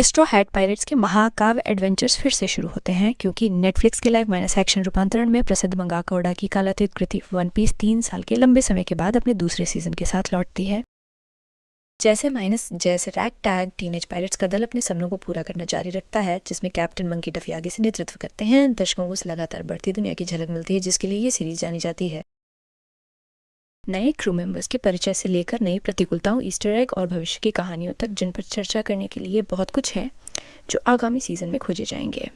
Straw hat pirates के महाकाव्य adventures फिर से शुरू होते हैं क्योंकि नेटफ्लिक्स के लाइव माइनस एक्शन रूपांतरण में प्रसिद्ध मंगाका ओडा की कालातीत कृति वन पीस 3 साल के लंबे समय के बाद अपने दूसरे सीजन के साथ लौटती है। जैसे रैग टैग टीनेज पायरेट्स का दल अपने सपनों को पूरा करना जारी रखता है, जिसमें कैप्टन मंकी डफी आगे से नेतृत्व करते हैं। दर्शकों को उस लगातार बढ़ती दुनिया की झलक मिलती है जिसके लिए ये सीरीज जानी जाती है। नए क्रू मेंबर्स के परिचय से लेकर नई प्रतिकूलताओं, ईस्टर एग और भविष्य की कहानियों तक, जिन पर चर्चा करने के लिए बहुत कुछ है जो आगामी सीजन में खोजे जाएंगे।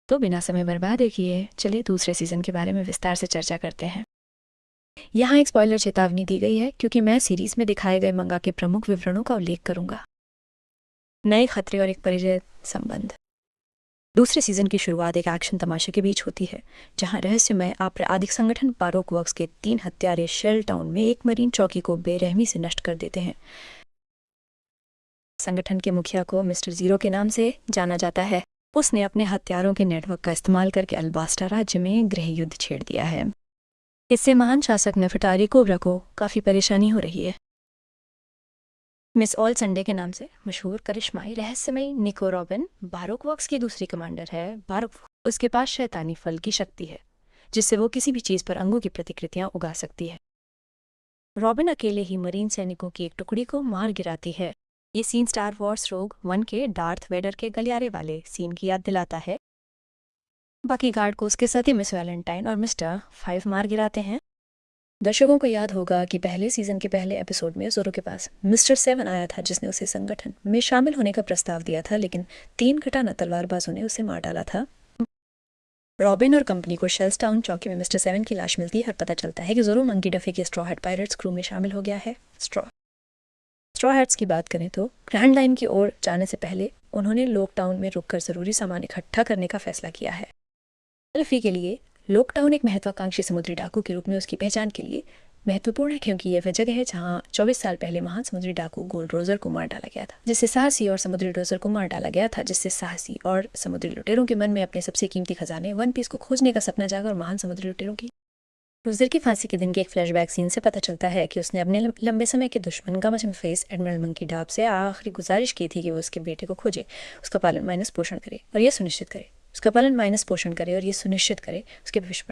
तो बिना समय बर्बाद किए चलिए दूसरे सीजन के बारे में विस्तार से चर्चा करते हैं। यहाँ एक स्पॉइलर चेतावनी दी गई है क्योंकि मैं सीरीज में दिखाए गए मंगा के प्रमुख विवरणों का उल्लेख करूंगा। नए खतरे और एक परिचय संबंध। दूसरे सीजन की शुरुआत एक एक्शन तमाशे के बीच होती है जहां रहस्यमय आपराधिक संगठन बारोक वर्क्स के 3 हत्यारे शेल टाउन में एक मरीन चौकी को बेरहमी से नष्ट कर देते हैं। संगठन के मुखिया को मिस्टर जीरो के नाम से जाना जाता है। उसने अपने हथियारों के नेटवर्क का इस्तेमाल करके अल्बास्टा राज्य में गृह युद्ध छेड़ दिया है। इससे महान शासक नेफटारी कोब्रा को काफी परेशानी हो रही है। मिस ऑल संडे के नाम से मशहूर करिश्माई रहस्यमयी निको रॉबिन बारोक वर्क्स की दूसरी कमांडर है। उसके पास शैतानी फल की शक्ति है जिससे वो किसी भी चीज पर अंगों की प्रतिकृतियां उगा सकती है। रॉबिन अकेले ही मरीन सैनिकों की एक टुकड़ी को मार गिराती है। ये सीन स्टार वॉर्स रोग 1 के डार्थ वेडर के गलियारे वाले सीन की याद दिलाता है। बाकी गार्ड को उसके साथ ही मिस वैलेंटाइन और मिस्टर 5 मार गिराते हैं। दर्शकों को याद होगा कि पहले सीजन के पहले एपिसोड में जोरो के पास मिस्टर 7 आया था जिसने उसे संगठन में शामिल होने का प्रस्ताव दिया था, लेकिन 3 कटाना तलवारबाजों ने उसे मार डाला था। रॉबिन और कंपनी को शेल्स टाउन चौकी में मिस्टर 7 की लाश मिलती है और पता चलता है कि जोरो मंकी डफी के स्ट्रॉ हैट पायरेट्स क्रू में शामिल हो गया है। स्ट्रॉ हैट्स की बात करें तो ग्रैंड लाइन की ओर जाने से पहले उन्होंने लोक टाउन में रुककर जरूरी सामान इकट्ठा करने का फैसला किया है। लफी के लिए लोक टाउन एक महत्वाकांक्षी समुद्री डाकू के रूप में उसकी पहचान के लिए महत्वपूर्ण है क्योंकि यह वह जगह है जहां 24 साल पहले महान समुद्री डाकू गोल्ड रोजर को मार डाला गया था, जिससे साहसी और समुद्री लुटेरों के मन में अपने सबसे कीमती खजाने वन पीस को खोजने का सपना जागा। और महान समुद्री लुटेरों की रोजर की फांसी के दिन के एक फ्लैशबैक सीन से पता चलता है कि उसने अपने लंबे समय के दुश्मन गामाचम फेस एडमिरल मंकी डाब से आखिरी गुजारिश की थी कि वो उसके बेटे को खोजे, उसका पालन माइनस पोषण करे और यह सुनिश्चित करे उसके भविष्य पर।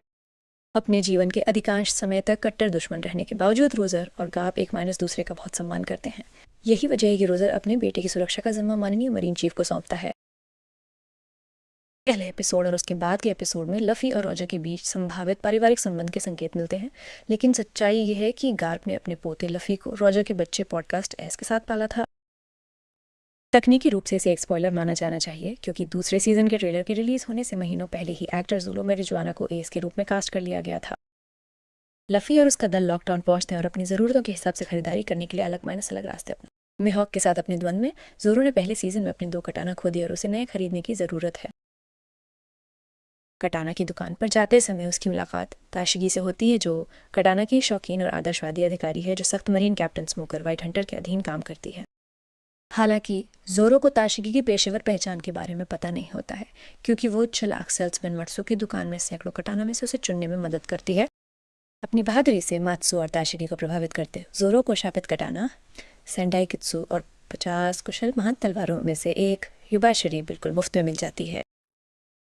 अपने जीवन के अधिकांश समय तक कट्टर दुश्मन रहने के बावजूद रोजर और गाप एक माइनस दूसरे का बहुत सम्मान करते हैं। यही वजह है कि रोजर अपने बेटे की सुरक्षा का जिम्मा माननीय मरीन चीफ को सौंपता है। पहले एपिसोड और उसके बाद के एपिसोड में लफी और रॉजर के बीच संभावित पारिवारिक संबंध के संकेत मिलते हैं, लेकिन सच्चाई यह है कि गार्प ने अपने पोते लफी को रॉजर के बच्चे पॉडकास्ट एस के साथ पाला था। तकनीकी रूप से इसे एक स्पॉइलर माना जाना चाहिए क्योंकि दूसरे सीजन के ट्रेलर के रिलीज होने से महीनों पहले ही एक्टर ज़ूलो मैरिजुआना को एस के रूप में कास्ट कर लिया गया था। लफी और उसका दल लॉकडाउन पहुंचते हैं और अपनी ज़रूरतों के हिसाब से खरीदारी करने के लिए अलग रास्ते अपने मिहॉक के साथ अपने द्वंद्व में ज़ोरो ने पहले सीजन में अपने 2 कटाना खो दिए और उसे नए खरीदने की ज़रूरत है। कटाना की दुकान पर जाते समय उसकी मुलाकात ताशिगी से होती है, जो कटाना की शौकीन और आदर्शवादी अधिकारी है जो सख्त marine captain smoker white Hunter के अधीन काम करती है। हालांकि जोरो को ताशिगी की पेशेवर पहचान के बारे में पता नहीं होता है क्योंकि वो चालाक सेल्समैन मत्सु की दुकान में सैकड़ों कटाना में से उसे चुनने में मदद करती है। अपनी बहादुरी से मात्सु और ताशिगी को प्रभावित करते जोरो को शापित कटाना सेंडाई कित्सु और 50 कुशल महान तलवारों में से एक युबाशरी बिल्कुल मुफ्त में मिल जाती है।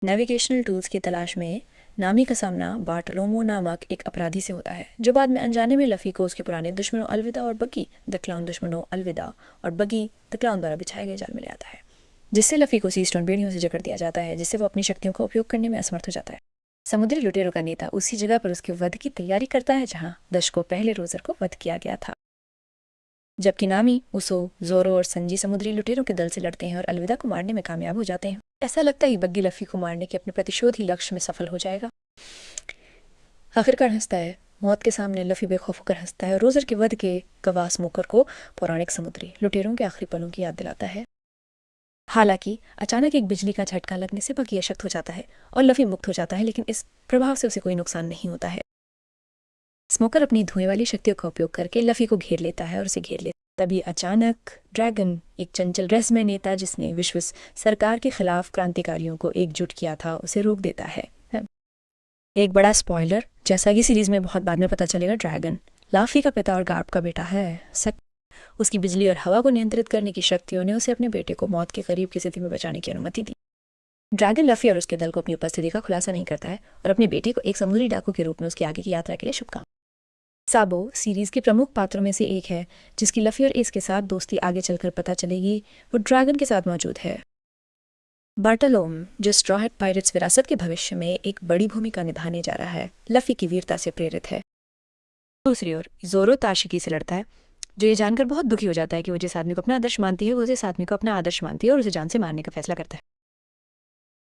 नेविगेशनल टूल्स की तलाश में नामी का सामना बार्टलोमो नामक एक अपराधी से होता है जो बाद में अनजाने में लफी को उसके पुराने दुश्मनों अलविदा और बगी द क्लाउन द्वारा बिछाए गए जाल में ले आता है, जिससे लफी को सी स्टोन बेड़ियों से जकड़ दिया जाता है, जिससे वो अपनी शक्तियों का उपयोग करने में असमर्थ हो जाता है। समुद्री लुटेरों का नेता उसी जगह पर उसके वध की तैयारी करता है जहाँ दशकों पहले रोजर को वध किया गया था, जबकि नामी, उसो, जोरो और संजी समुद्री लुटेरों के दल से लड़ते हैं और अलविदा को मारने में कामयाब हो जाते हैं। ऐसा लगता है बग्गी लफी को मारने के अपने प्रतिशोधी लक्ष्य में सफल हो जाएगा। आखिरकार हंसता है। मौत के सामने लफी बेखौफ होकर हंसता है और रोजर के वध के गवाह स्मोकर को पौराणिक समुद्री लुटेरों के आखिरी पलों की याद दिलाता है। हालांकि अचानक एक बिजली का झटका लगने से बग्गी अशक्त हो जाता है और लफी मुक्त हो जाता है, लेकिन इस प्रभाव से उसे कोई नुकसान नहीं होता है। स्मोकर अपनी धुएं वाली शक्तियों का उपयोग करके लफी को घेर लेता है और उसे घेर लेता है। तभी अचानक ड्रैगन, एक चंचल रहस्यमय नेता जिसने विश्व सरकार के खिलाफ क्रांतिकारियों को एकजुट किया था, उसे रोक देता है। एक बड़ा स्पॉइलर, जैसा कि सीरीज में बहुत बाद में पता चलेगा, ड्रैगन लफी का पिता और गार्प का बेटा है। उसकी बिजली और हवा को नियंत्रित करने की शक्तियों ने उसे अपने बेटे को मौत के करीब की स्थिति में बचाने की अनुमति दी। ड्रैगन लफी और उसके दल को अपनी उपस्थिति का खुलासा नहीं करता है और अपने बेटे को एक समुद्री डाकू के रूप में उसकी आगे की यात्रा के लिए शुभकामनाएं। साबो सीरीज के प्रमुख पात्रों में से एक है जिसकी लफी और एस के साथ दोस्ती आगे चलकर पता चलेगी, वो ड्रैगन के साथ मौजूद है। बार्टोलोम, जो स्ट्रॉ हैट पायरेट्स विरासत के भविष्य में एक बड़ी भूमिका निभाने जा रहा है, लफी की वीरता से प्रेरित है। दूसरी ओर जोरो ताशिकी से लड़ता है, जो ये जानकर बहुत दुखी हो जाता है कि वो जिस आदमी को अपना आदर्श मानती है वो जिस आदमी को अपना आदर्श मानती है और उसे जान से मारने का फैसला करता है।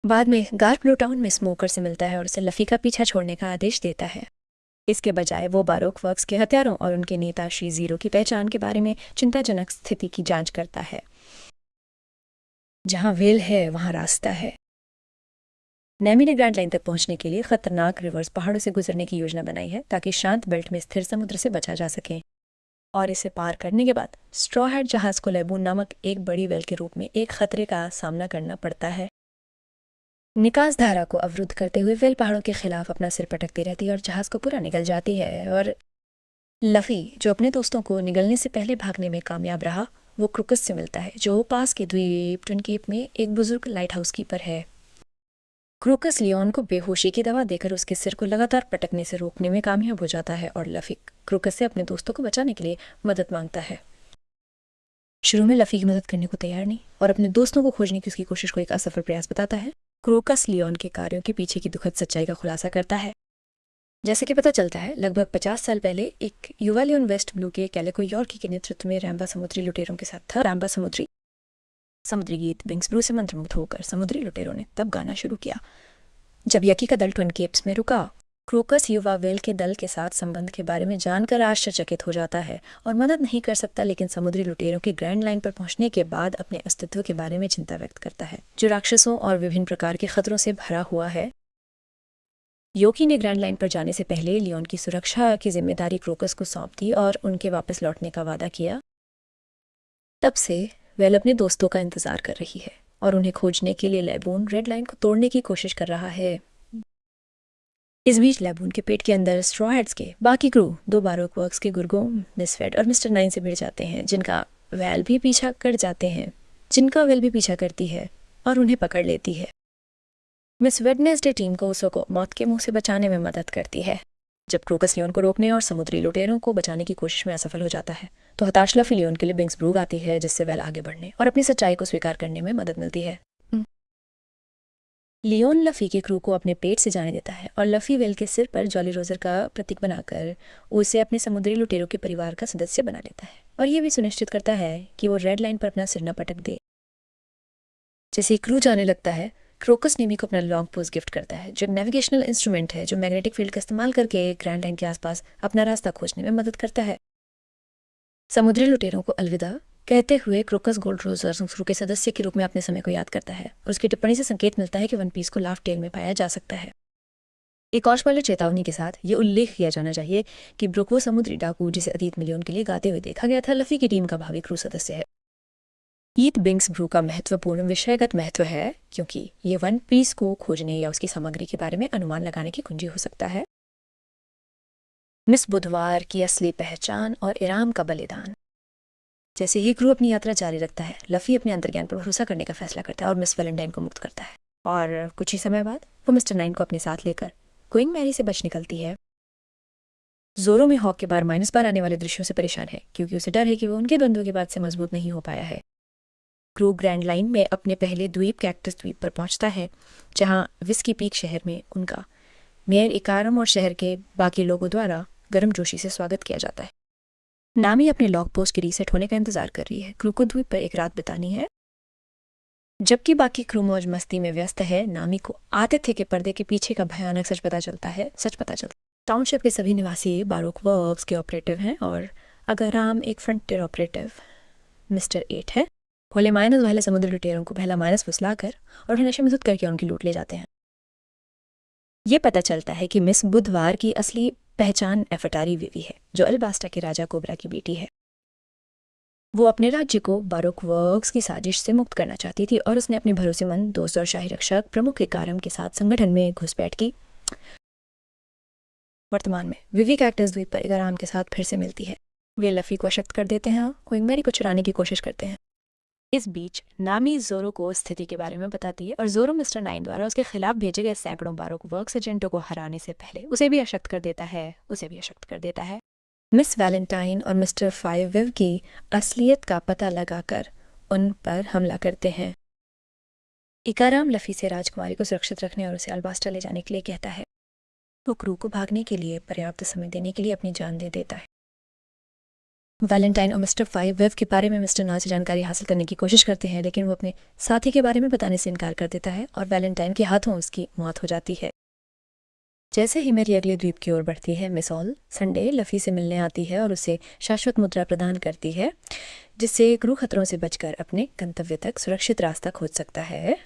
बाद में गार्क ब्लू टाउन में स्मोकर से मिलता है और उसे लफी का पीछा छोड़ने का आदेश देता है। इसके बजाय वो बारोक वर्क्स के हथियारों और उनके नेता श्री जीरो की पहचान के बारे में चिंताजनक स्थिति की जांच करता है। जहां वेल है वहां रास्ता है। नेमी ने ग्रैंड लाइन तक पहुंचने के लिए खतरनाक रिवर्स पहाड़ों से गुजरने की योजना बनाई है ताकि शांत बेल्ट में स्थिर समुद्र से बचा जा सके। और इसे पार करने के बाद स्ट्रॉ हैट जहाज को लेबून नामक एक बड़ी वेल के रूप में एक खतरे का सामना करना पड़ता है। निकास धारा को अवरुद्ध करते हुए वेल पहाड़ों के खिलाफ अपना सिर पटकती रहती है और जहाज को पूरा निगल जाती है। और लफी, जो अपने दोस्तों को निगलने से पहले भागने में कामयाब रहा, वो क्रुकस से मिलता है, जो पास के द्वीप ट्विन केप में एक बुजुर्ग लाइट हाउस कीपर है। क्रुकस लियोन को बेहोशी की दवा देकर उसके सिर को लगातार पटकने से रोकने में कामयाब हो जाता है और लफी क्रुकस से अपने दोस्तों को बचाने के लिए मदद मांगता है। शुरू में लफी की मदद करने को तैयार नहीं और अपने दोस्तों को खोजने की उसकी कोशिश को एक असफल प्रयास बताता है। क्रोकस लियोन के कार्यों के पीछे की दुखद सच्चाई का खुलासा करता है। जैसे कि पता चलता है, लगभग 50 साल पहले एक युवा लियोन वेस्ट ब्लू के कैलिको यॉर्की के नेतृत्व में रैम्बा समुद्री लुटेरों के साथ था। रैम्बा समुद्री गीत बिंग्स ब्रू से मंत्रमुग्ध होकर समुद्री लुटेरों ने तब गाना शुरू किया जब यकी का दल ट्विन केप्स में रुका। क्रोकस युवा वेल के दल के साथ संबंध के बारे में जानकर आश्चर्यचकित हो जाता है और मदद नहीं कर सकता, लेकिन समुद्री लुटेरों के ग्रैंड लाइन पर पहुंचने के बाद अपने अस्तित्व के बारे में चिंता व्यक्त करता है, जो राक्षसों और विभिन्न प्रकार के खतरों से भरा हुआ है। योकी ने ग्रैंड लाइन पर जाने से पहले लियोन की सुरक्षा की जिम्मेदारी क्रोकस को सौंप दी और उनके वापस लौटने का वादा किया। तब से वेल अपने दोस्तों का इंतजार कर रही है और उन्हें खोजने के लिए लेबून रेड लाइन को तोड़ने की कोशिश कर रहा है। इस बीच लेबून के पेट के अंदर स्ट्रॉ हैट्स के बाकी क्रू दो बारोक वर्क्स के गुर्गों मिस फेड और मिस्टर नाइन से भिड़ जाते हैं, जिनका वेल भी पीछा करती है और उन्हें पकड़ लेती है। मिस वेडनेसडे टीम को उसो को मौत के मुंह से बचाने में मदद करती है। जब क्रोकस लियोन को रोकने और समुद्री लुटेरों को बचाने की कोशिश में असफल हो जाता है, तो हताश लफी लियोन के लिए बिंग्स ब्रू आती है, जिससे वेल आगे बढ़ने और अपनी सच्चाई को स्वीकार करने में मदद मिलती है। लियोन लफी के क्रू को अपने पेट से जाने देता है और लफी वेल के सिर पर जॉली रोजर का प्रतीक बनाकर उसे अपने समुद्री लुटेरों के परिवार का सदस्य बना लेता है और ये भी सुनिश्चित करता है कि वो रेड लाइन पर अपना सिर न पटक दे। जैसे ही क्रू जाने लगता है, क्रोकस नेमी को अपना लॉन्ग पोज गिफ्ट करता है, जो नेविगेशनल इंस्ट्रूमेंट है जो मैग्नेटिक फील्ड का इस्तेमाल करके ग्रैंड लाइन के आसपास अपना रास्ता खोजने में मदद करता है। समुद्री लुटेरों को अलविदा कहते हुए क्रोकस गोल्ड रोजर क्रू के सदस्य के रूप में अपने समय को याद करता है और उसकी टिप्पणी से संकेत मिलता है कि वन पीस को लाफ टेल में पाया जा सकता है। एक औषवाले चेतावनी के साथ ये उल्लेख किया जाना चाहिए कि ब्रुक वो समुद्री डाकू जिसे अतीत में लियोन के लिए गाते हुए देखा गया था, लफी की टीम का भावी क्रू सदस्य है। ईत बिंग्स ब्रू का महत्वपूर्ण विषयगत महत्व है क्योंकि ये वन पीस को खोजने या उसकी सामग्री के बारे में अनुमान लगाने की कुंजी हो सकता है। मिस बुधवार की असली पहचान और इराम का बलिदान। जैसे ही क्रू अपनी यात्रा जारी रखता है, लफी अपने अंतर्ज्ञान पर भरोसा करने का फैसला करता है और मिस वैलेंटाइन को मुक्त करता है और कुछ ही समय बाद वो मिस्टर नाइन को अपने साथ लेकर क्वीन मैरी से बच निकलती है। जोरो में हॉक के बार -12 आने वाले दृश्यों से परेशान है क्योंकि उसे डर है कि वो उनके द्वंद्व के बाद से मजबूत नहीं हो पाया है। क्रू ग्रैंड लाइन में अपने पहले द्वीप कैक्टस द्वीप पर पहुंचता है, जहां विस्की पीक शहर में उनका मेयर इकारम और शहर के बाकी लोगों द्वारा गर्मजोशी से स्वागत किया जाता है। नामी अपने लॉग पोस्ट के रीसेट होने का इंतजार कर रही है। क्रू को द्वीप पर एक रात बितानी है। जबकि बाकी क्रू मौज मस्ती में व्यस्त है, नामी को आतिथ्य के पर्दे के पीछे का भयानक सच पता चलता। टाउनशिप के सभी निवासी बारोक वर्क्स के ऑपरेटिव हैं और अगराम एक फ्रंटियर ऑपरेटिव मिस्टर 8 है। भोले माइनस वाले समुद्री लुटेरों को पहला माइनस फुसलाकर और उन्हें नशे में धुत करके उनकी लूट ले जाते हैं। ये पता चलता है कि मिस बुधवार की असली पहचान एफटारी विवी है, जो अल्बास्टा के राजा कोबरा की बेटी है। वो अपने राज्य को बारोक वर्क्स की साजिश से मुक्त करना चाहती थी और उसने अपने भरोसेमंद दोस्त और शाही रक्षक प्रमुख इकारम के साथ संगठन में घुसपैठ की। वर्तमान में विवी कैक्टस द्वीप पर इकारम के साथ फिर से मिलती है। वे लफ़ी को अशक्त कर देते हैं और क्विंगमेरी को चुराने की कोशिश करते हैं। इस बीच नामी जोरो को स्थिति के बारे में बताती है और जोरो मिस्टर 9 द्वारा उसके खिलाफ भेजे गए सैकड़ों बारोक वर्क्स एजेंटों को हराने से पहले उसे भी अशक्त कर देता है। मिस वैलेंटाइन और मिस्टर 5 विव की असलियत का पता लगाकर उन पर हमला करते हैं। इकाराम लफ़ी से राजकुमारी को सुरक्षित रखने और उसे अल्बास्टर ले जाने के लिए कहता है। वो क्रू को भागने के लिए पर्याप्त समय देने के लिए अपनी जान दे देता है। वैलेंटाइन और मिस्टर 5 विव के बारे में मिस्टर 9 से जानकारी हासिल करने की कोशिश करते हैं, लेकिन वो अपने साथी के बारे में बताने से इनकार कर देता है और वैलेंटाइन के हाथों उसकी मौत हो जाती है। जैसे ही मेरी अगले द्वीप की ओर बढ़ती है, मिस ऑल संडे लफ़ी से मिलने आती है और उसे शाश्वत मुद्रा प्रदान करती है, जिससे क्रू खतरों से बचकर अपने गंतव्य तक सुरक्षित रास्ता खोज सकता है।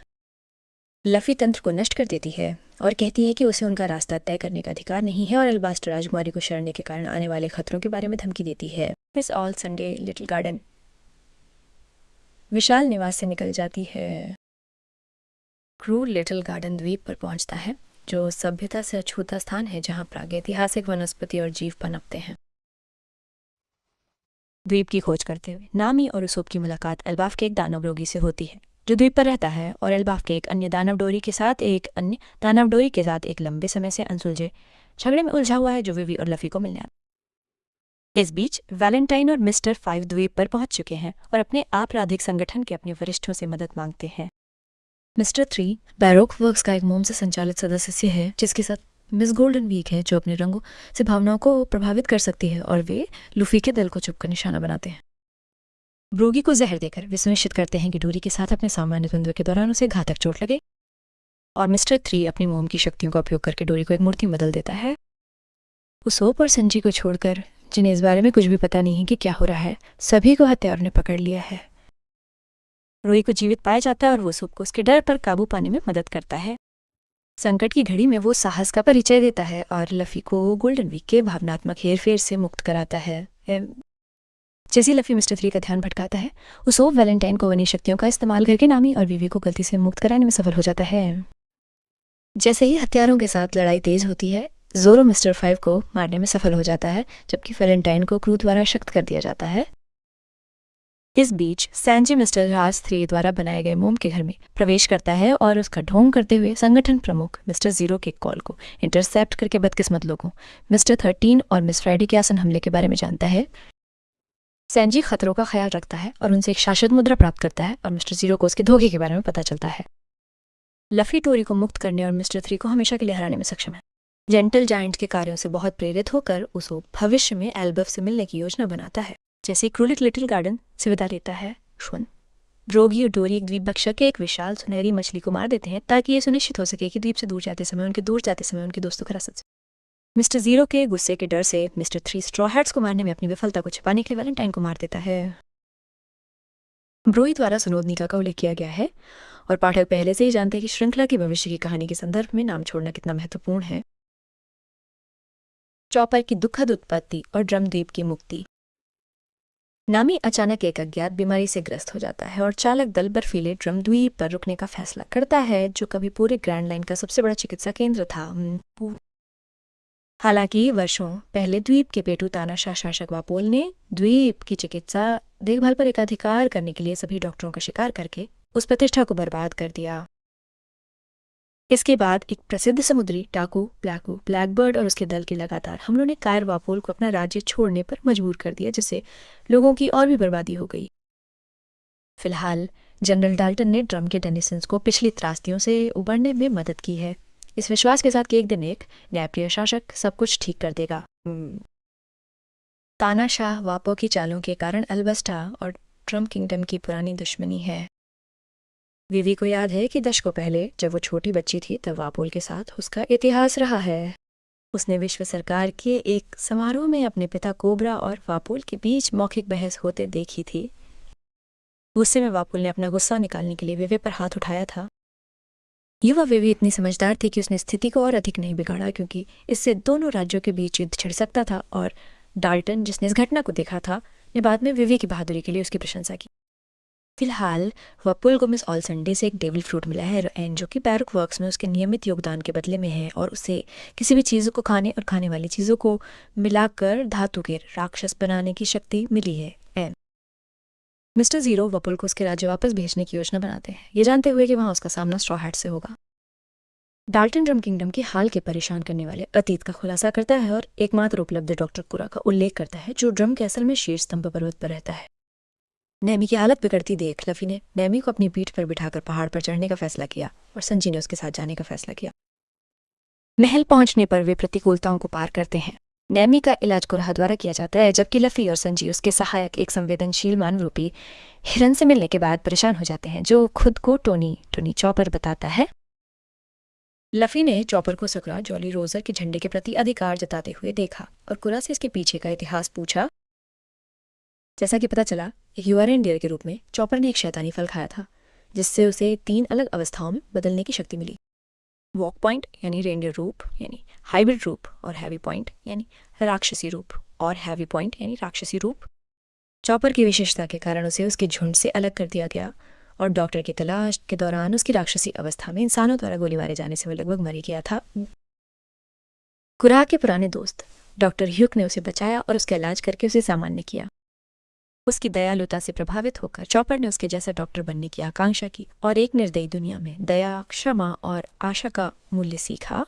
लफ़ी तंत्र को नष्ट कर देती है और कहती है कि उसे उनका रास्ता तय करने का अधिकार नहीं है और अल्बास्टर राजकुमारी को शरणने के कारण आने वाले खतरों के बारे में धमकी देती है। Miss all Sunday little garden Vishal Niwas से निकल जाती है। क्रू लिटिल गार्डन द्वीप पर पहुंचता है, जो सभ्यता से अछूता स्थान है जहां प्रागैतिहासिक वनस्पति और जीव पनपते हैं। द्वीप की खोज करते हुए नामी और उसोप की मुलाकात एल्बाफ के एक दानव रोगी से होती है, जो द्वीप पर रहता है और एल्बाफ के एक अन्य दानव डोरी के साथ एक लंबे समय से अनसुलझे झगड़े में उलझा हुआ है, जो विवी और लफ़ी को मिलने आता है। इस बीच वैलेंटाइन और मिस्टर 5 द्वीप पर पहुंच चुके हैं और अपने आपराधिक संगठन के अपने वरिष्ठों से मदद मांगते हैं। मिस्टर 3 बैरोक वर्क्स का एक मोम से संचालित सदस्य है, जिसके साथ मिस गोल्डन वीक है, जो अपने रंगों से भावनाओं को प्रभावित कर सकती है और वे लूफी के दिल को चुपकर निशाना बनाते हैं। ब्रोगी को जहर देकर वे सुनिश्चित करते हैं कि डोरी के साथ अपने सामान्य द्वंद्व के दौरान उसे घातक चोट लगे और मिस्टर 3 अपनी मोम की शक्तियों का उपयोग करके डोरी को एक मूर्ति में बदल देता है। उसोप और संजी को छोड़कर, जिन्हें इस बारे में कुछ भी पता नहीं कि क्या हो रहा है, सभी को हत्यारों ने पकड़ लिया है। रोई को जीवित पाया जाता है और वो उसोप को उसके डर पर काबू पाने में मदद करता है। संकट की घड़ी में वो साहस का परिचय देता है और लफ़ी को गोल्डन वीक के भावनात्मक हेरफेर से मुक्त कराता है। जैसे लफ़ी मिस्टर 3 का ध्यान भटकाता है, उसोप वैलेंटाइन को वनी शक्तियों का इस्तेमाल करके नामी और वीवी को गलती से मुक्त कराने में सफल हो जाता है। जैसे ही हथियारों के साथ लड़ाई तेज होती है, जोरो मिस्टर 5 को मारने में सफल हो जाता है, जबकि वैलेंटाइन को क्रू द्वारा शक्त कर दिया जाता है। इस बीच सैंजी मिस्टर राज 3 द्वारा बनाए गए मोम के घर में प्रवेश करता है और उसका ढोंग करते हुए संगठन प्रमुख मिस्टर 0 के कॉल को इंटरसेप्ट करके बदकिस्मत लोगों मिस्टर 13 और मिस फ्राइडे के आसन हमले के बारे में जानता है। सैंजी खतरों का ख्याल रखता है और उनसे एक शाश्वत मुद्रा प्राप्त करता है और मिस्टर 0 को उसके धोखे के बारे में पता चलता है। लफ़ी टोरी को मुक्त करने और मिस्टर 3 को हमेशा के लिए हराने में सक्षम है। जेंटल जायंट के कार्यों से बहुत प्रेरित होकर उसो भविष्य में एल्बफ से मिलने की योजना बनाता है। जैसे क्रूलिट लिटिल गार्डन से विदा लेता है, ब्रोगी और डोरी एक द्वीप भक्षक के एक विशाल सुनहरी मछली को मार देते हैं, ताकि ये सुनिश्चित हो सके कि द्वीप से दूर जाते समय उनके दोस्तों का रास्ता। मिस्टर 0 के गुस्से के डर से मिस्टर 3 स्ट्रॉ हैट्स को मारने में अपनी विफलता को छिपाने के लिए वैलेंटाइन को मार देता है। ब्रोई द्वारा सुनोदनिका का उल्लेख किया गया है और पाठक पहले से ही जानते हैं कि श्रृंखला की भविष्य की कहानी के संदर्भ में नाम छोड़ना कितना महत्वपूर्ण है। चॉपर की दुखद उत्पत्ति और ड्रम द्वीप की मुक्ति। नामी अचानक एक अज्ञात बीमारी से ग्रस्त हो जाता है और चालक दल बर्फीले ड्रम द्वीप पर रुकने का फैसला करता है, जो कभी पूरे ग्रैंड लाइन का सबसे बड़ा चिकित्सा केंद्र था। हालांकि वर्षों पहले द्वीप के पेटू तानाशाह शासक वापोल ने द्वीप की चिकित्सा देखभाल पर एकाधिकार करने के लिए सभी डॉक्टरों का शिकार करके उस प्रतिष्ठा को बर्बाद कर दिया। इसके बाद एक प्रसिद्ध समुद्री टाकू ब्लैकबर्ड और उसके दल के लगातार हमलों ने कायर वापोल को अपना राज्य छोड़ने पर मजबूर कर दिया, जिससे लोगों की और भी बर्बादी हो गई। फिलहाल जनरल डाल्टन ने ड्रम के डेनिसन्स को पिछली त्रासदियों से उबरने में मदद की है, इस विश्वास के साथ कि एक दिन एक न्यायप्रिय शासक सब कुछ ठीक कर देगा। तानाशाह वापो की चालों के कारण अल्बस्टा और ड्रम किंगडम की पुरानी दुश्मनी है। विवी को याद है कि दशकों पहले जब वो छोटी बच्ची थी, तब वापोल के साथ उसका इतिहास रहा है। उसने विश्व सरकार के एक समारोह में अपने पिता कोबरा और वापोल के बीच मौखिक बहस होते देखी थी। गुस्से में वापोल ने अपना गुस्सा निकालने के लिए विवी पर हाथ उठाया था। युवा विवी इतनी समझदार थी कि उसने स्थिति को और अधिक नहीं बिगाड़ा, क्योंकि इससे दोनों राज्यों के बीच युद्ध छिड़ सकता था, और डाल्टन, जिसने इस घटना को देखा था, ने बाद में विवी की बहादुरी के लिए उसकी प्रशंसा की। फिलहाल वपुल को मिस ऑल संडे से एक डेविल फ्रूट मिला है एंड जो कि बैरक वर्क्स में उसके नियमित योगदान के बदले में है और उसे किसी भी चीज़ों को खाने और खाने वाली चीज़ों को मिलाकर धातु के राक्षस बनाने की शक्ति मिली है। एंड मिस्टर ज़ीरो वपुल को उसके राज्य वापस भेजने की योजना बनाते हैं, ये जानते हुए कि वहाँ उसका सामना स्ट्रॉ हैट से होगा। डाल्टन ड्रम किंगडम के हाल के परेशान करने वाले अतीत का खुलासा करता है और एकमात्र उपलब्ध डॉक्टर कुरा का उल्लेख करता है जो ड्रम कैसल में शीर्ष स्तंभ पर्वत पर रहता है। नेमी की हालत बिगड़ती देख लफी ने नेमी को अपनी पीठ पर बिठाकर पहाड़ पर चढ़ने का फैसला किया और संजी ने उसके साथ जाने का फैसला किया। महल पहुंचने पर वे प्रतिकूलताओं को पार करते हैं। नेमी का इलाज कुराहा द्वारा किया जाता है जबकि लफी और संजी उसके सहायक एक संवेदनशील मानवरूपी हिरन से मिलने के बाद परेशान हो जाते हैं जो खुद को टोनी चॉपर बताता है। लफी ने चॉपर को सकरा जॉली रोजर के झंडे के प्रति अधिकार जताते हुए देखा और कुरा से इसके पीछे का इतिहास पूछा। जैसा कि पता चला, एक युवा रेंडियर के रूप में चॉपर ने एक शैतानी फल खाया था जिससे उसे 3 अलग अवस्थाओं में बदलने की शक्ति मिली। वॉक पॉइंट यानी रेंडियर रूप यानी हाइब्रिड रूप और हैवी पॉइंट यानी राक्षसी रूप और हैवी पॉइंट यानी राक्षसी रूप। चॉपर की विशेषता के कारण उसे उसके झुंड से अलग कर दिया गया और डॉक्टर की तलाश के दौरान उसकी राक्षसी अवस्था में इंसानों द्वारा गोली मारे जाने से वो लगभग मर गया था। कुराहा के पुराने दोस्त डॉक्टर ह्यूक ने उसे बचाया और उसका इलाज करके उसे सामान्य किया। उसकी दयालुता से प्रभावित होकर चॉपर ने उसके जैसा डॉक्टर बनने की आकांक्षा की और एक निर्दयी दुनिया में दया, क्षमा और आशा का मूल्य सीखा।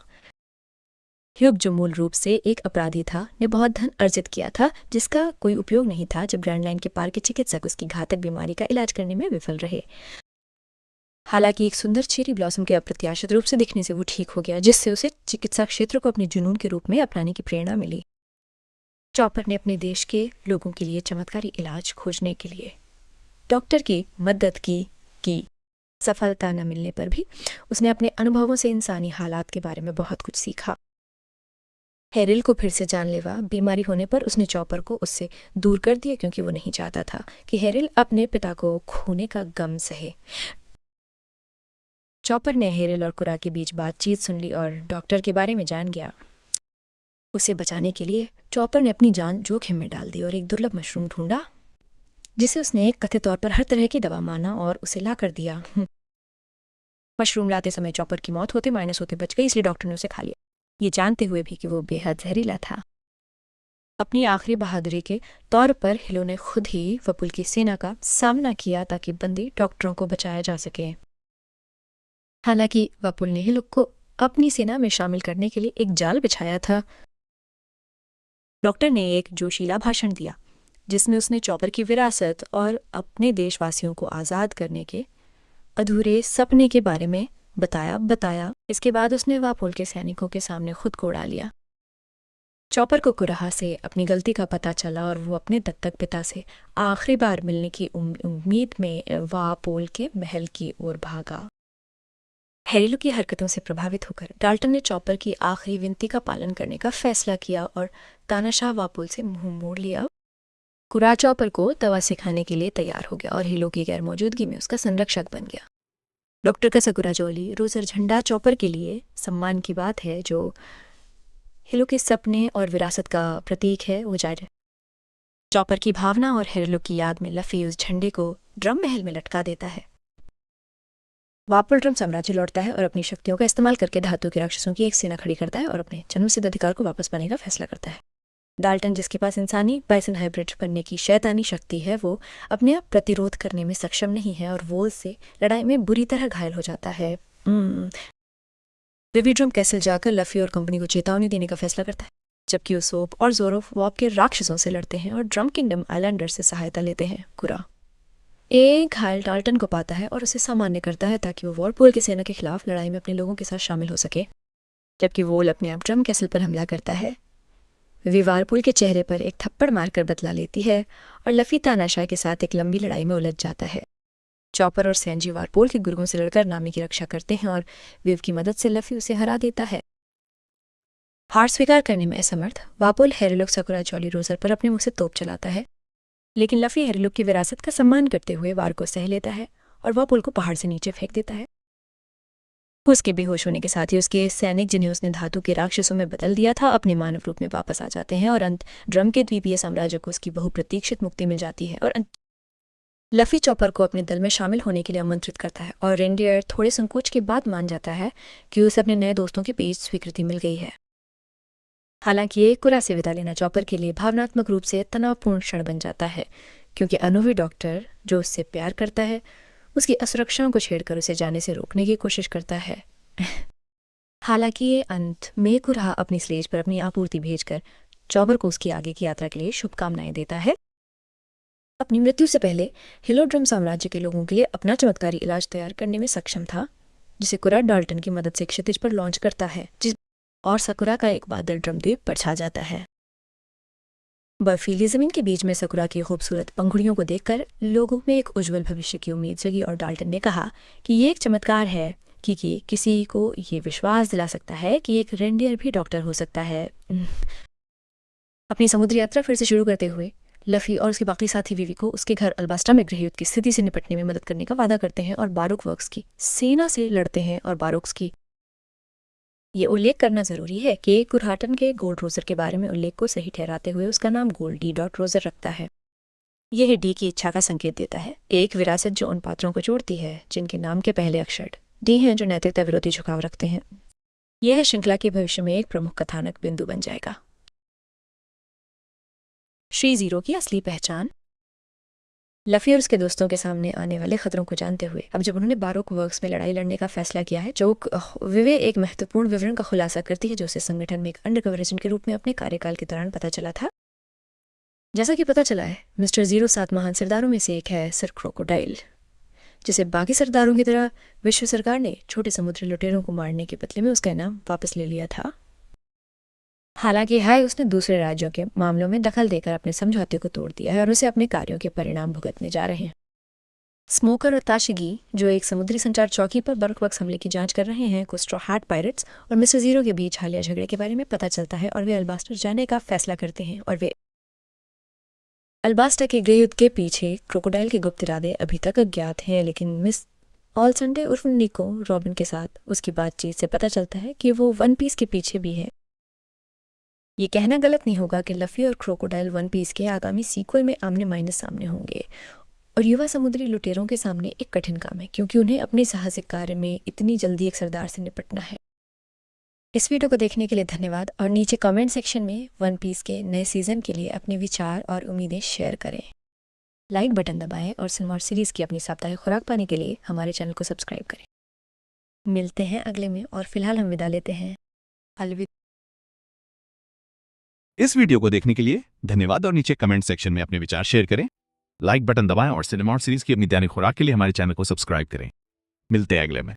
ह्यूग जो मूल रूप से एक अपराधी था ने बहुत धन अर्जित किया था जिसका कोई उपयोग नहीं था जब ग्रैंड लाइन के पार के चिकित्सक उसकी घातक बीमारी का इलाज करने में विफल रहे। हालांकि एक सुंदर चेरी ब्लॉसम के अप्रत्याशित रूप से दिखने से वो ठीक हो गया जिससे उसे चिकित्सा क्षेत्र को अपने जुनून के रूप में अपनाने की प्रेरणा मिली। चॉपर ने अपने देश के लोगों के लिए चमत्कारी इलाज खोजने के लिए डॉक्टर की मदद की सफलता न मिलने पर भी उसने अपने अनुभवों से इंसानी हालात के बारे में बहुत कुछ सीखा। हेरिल को फिर से जानलेवा बीमारी होने पर उसने चॉपर को उससे दूर कर दिया क्योंकि वो नहीं चाहता था कि हेरिल अपने पिता को खोने का गम सहे। चॉपर ने हेरिल और कुरा के बीच बातचीत सुन ली और डॉक्टर के बारे में जान गया। उसे बचाने के लिए चॉपर ने अपनी जान जोखिम में डाल दी और एक दुर्लभ मशरूम ढूंढा जिसे उसने एक कथित तौर पर हर तरह की दवा माना और उसे ला कर दिया। मशरूम लाते समय चॉपर की मौत होते माइनस होते बच गई इसलिए डॉक्टर ने उसे खा लिया, ये जानते हुए भी कि वो बेहद जहरीला था। अपनी आखिरी बहादुरी के तौर पर हिलो ने खुद ही वपुल की सेना का सामना किया ताकि बंदी डॉक्टरों को बचाया जा सके। हालांकि वपुल ने हिलो को अपनी सेना में शामिल करने के लिए एक जाल बिछाया था। डॉक्टर ने एक जोशीला भाषण दिया जिसमें उसने चॉपर की विरासत और अपने देशवासियों को आज़ाद करने के अधूरे सपने के बारे में बताया। इसके बाद उसने वापुल के सैनिकों के सामने खुद को उड़ा लिया। चॉपर को कुराहा से अपनी गलती का पता चला और वो अपने दत्तक पिता से आखिरी बार मिलने की उम्मीद में वापुल के महल की ओर भागा। हेरिलो की हरकतों से प्रभावित होकर डाल्टन ने चॉपर की आखिरी विनती का पालन करने का फैसला किया और तानाशाह वापुल से मुंह मोड़ लिया। कुरा चॉपर को दवा सिखाने के लिए तैयार हो गया और हिलो की गैर मौजूदगी में उसका संरक्षक बन गया। डॉक्टर का सकुरा जोली रोजर झंडा चॉपर के लिए सम्मान की बात है जो हिलो के सपने और विरासत का प्रतीक है वो जाहिर। चॉपर की भावना और हिलो की याद में लफी उस झंडे को ड्रम महल में लटका देता है। वापुल ड्रम साम्राज्य लौटता है और अपनी शक्तियों का इस्तेमाल करके धातु के राक्षसों की एक सेना खड़ी करता है और अपने जन्मसिद्ध अधिकार को वापस पाने का फैसला करता है। डाल्टन जिसके पास इंसानी बाइसन हाइब्रिड बनने की शैतानी शक्ति है वो अपने आप प्रतिरोध करने में सक्षम नहीं है और वो उससे लड़ाई में बुरी तरह घायल हो जाता है। विविड्रम कैसल जाकर लफी और कंपनी को चेतावनी देने का फैसला करता है जबकि वो सोप और जोरोफ के राक्षसों से लड़ते हैं और ड्रम किंगडम आइलैंडर से सहायता लेते हैं। कुरा एक घायल डाल्टन को पाता है और उसे सामान्य करता है ताकि वो वॉरपूल की सेना के खिलाफ लड़ाई में अपने लोगों के साथ शामिल हो सके। जबकि वोल अपने आप ड्रम कैसल पर हमला करता है। वे वारपूल के चेहरे पर एक थप्पड़ मारकर बदला लेती है और लफी तानाशाह के साथ एक लंबी लड़ाई में उलझ जाता है। चॉपर और सैंजी वारपूल के गुर्गों से लड़कर नामी की रक्षा करते हैं और विव की मदद से लफी उसे हरा देता है। हार स्वीकार करने में असमर्थ वारपूल हेरिलुक सकुरा जॉली रोजर पर अपने मुंह से तोप चलाता है लेकिन लफी हेरिलुक की विरासत का सम्मान करते हुए वार को सह लेता है और वारपूल को पहाड़ से नीचे फेंक देता है। उसके बेहोश होने के साथ ही उसके सैनिक जिन्हें उसने धातु के राक्षसों में बदल दिया था अपने मानव रूप में वापस आ जाते हैं और ड्रम के द्वीपीय साम्राज्य को उसकी बहुप्रतीक्षित मुक्ति मिल जाती है और लफ़ी चॉपर को अपने दल में शामिल होने के लिए आमंत्रित करता है और रेनडियर थोड़े संकोच के बाद मान जाता है कि उसे अपने नए दोस्तों के बीच स्वीकृति मिल गई है। हालांकि ये कुरा से विदा लेना चॉपर के लिए भावनात्मक रूप से तनावपूर्ण क्षण बन जाता है, क्योंकि अनुभवी डॉक्टर जो उससे प्यार करता है उसकी असुरक्षाओं को छेड़कर उसे जाने से रोकने की कोशिश करता है। हालांकि ये अंत में कुरा अपनी स्लेज पर अपनी आपूर्ति भेजकर चॉपर को उसकी आगे की यात्रा के लिए शुभकामनाएं देता है। अपनी मृत्यु से पहले हिलोड्रम साम्राज्य के लोगों के लिए अपना चमत्कारी इलाज तैयार करने में सक्षम था, जिसे कुरा डाल्टन की मदद से क्षितिज पर लॉन्च करता है, और सकुरा का एक बादल ड्रम द्वीप पर छा जाता है। बर्फीली जमीन के बीच में सकुरा की खूबसूरत पंखुड़ियों को देखकर लोगों में एक उज्जवल भविष्य की उम्मीद जगी और डाल्टन ने कहा कि ये एक चमत्कार है कि किसी को ये विश्वास दिला सकता है कि एक रेंडियर भी डॉक्टर हो सकता है। अपनी समुद्री यात्रा फिर से शुरू करते हुए लफ़ी और उसके बाकी साथी विवी को उसके घर अल्बास्टा में गृहयुद्ध की स्थिति से निपटने में मदद करने का वादा करते हैं और बारूक वर्क्स की सेना से लड़ते हैं। और बारूक्स की ये उल्लेख करना जरूरी है कि कुरहाटन के गोल्ड रोजर के बारे में उल्लेख को सही ठहराते हुए उसका नाम गोल्ड डी डॉट रोजर रखता है। यह डी की इच्छा का संकेत देता है, एक विरासत जो उन पात्रों को जोड़ती है जिनके नाम के पहले अक्षर डी हैं, जो नैतिकता विरोधी झुकाव रखते हैं। यह श्रृंखला के भविष्य में एक प्रमुख कथानक बिंदु बन जाएगा। श्री जीरो की असली पहचान। लफ़ी और उसके दोस्तों के सामने आने वाले खतरों को जानते हुए अब जब उन्होंने बारूक वर्क्स में लड़ाई लड़ने का फैसला किया है, जो विवे एक महत्वपूर्ण विवरण का खुलासा करती है जो उसे संगठन में एक अंडरकवर एजेंट के रूप में अपने कार्यकाल के दौरान पता चला था। जैसा कि पता चला है, मिस्टर जीरो 7 महान सरदारों में से एक है, सर क्रोकोडाइल, जिसे बाकी सरदारों की तरह विश्व सरकार ने छोटे समुद्री लुटेरों को मारने के बदले में उसका इनाम वापस ले लिया था। हालांकि हाय उसने दूसरे राज्यों के मामलों में दखल देकर अपने समझौते को तोड़ दिया है और उसे अपने कार्यों के परिणाम भुगतने जा रहे हैं। स्मोकर और ताशिगी, जो एक समुद्री संचार चौकी पर बर्कवर्क्स हमले की जांच कर रहे हैं, को स्ट्रॉ हैट पायरेट्स और मिस्टर जीरो के बीच हालिया झगड़े के बारे में पता चलता है और वे अल्बास्टर जाने का फैसला करते हैं। और वे अल्बास्टर के गृहयुद्ध के पीछे क्रोकोडाइल के गुप्त इरादे अभी तक अज्ञात हैं, लेकिन मिस ऑल संडे उर्फ निको रॉबिन के साथ उसकी बातचीत से पता चलता है कि वो वन पीस के पीछे भी है। ये कहना गलत नहीं होगा कि लफ़ी और क्रोकोडाइल वन पीस के आगामी सीक्वल में आमने सामने होंगे, और युवा समुद्री लुटेरों के सामने एक कठिन काम है, क्योंकि उन्हें अपने साहसिक कार्य में इतनी जल्दी एक सरदार से निपटना है। इस वीडियो को देखने के लिए धन्यवाद, और नीचे कमेंट सेक्शन में वन पीस के नए सीजन के लिए अपने विचार और उम्मीदें शेयर करें। लाइक बटन दबाएं और सिनेमा और सीरीज़ की अपनी साप्ताहिक खुराक पाने के लिए हमारे चैनल को सब्सक्राइब करें। मिलते हैं अगले में, और फिलहाल हम विदा लेते हैं। अलविदा। इस वीडियो को देखने के लिए धन्यवाद, और नीचे कमेंट सेक्शन में अपने विचार शेयर करें। लाइक बटन दबाएं और सिनेमा और सीरीज की अपनी दैनिक खुराक के लिए हमारे चैनल को सब्सक्राइब करें। मिलते हैं अगले में।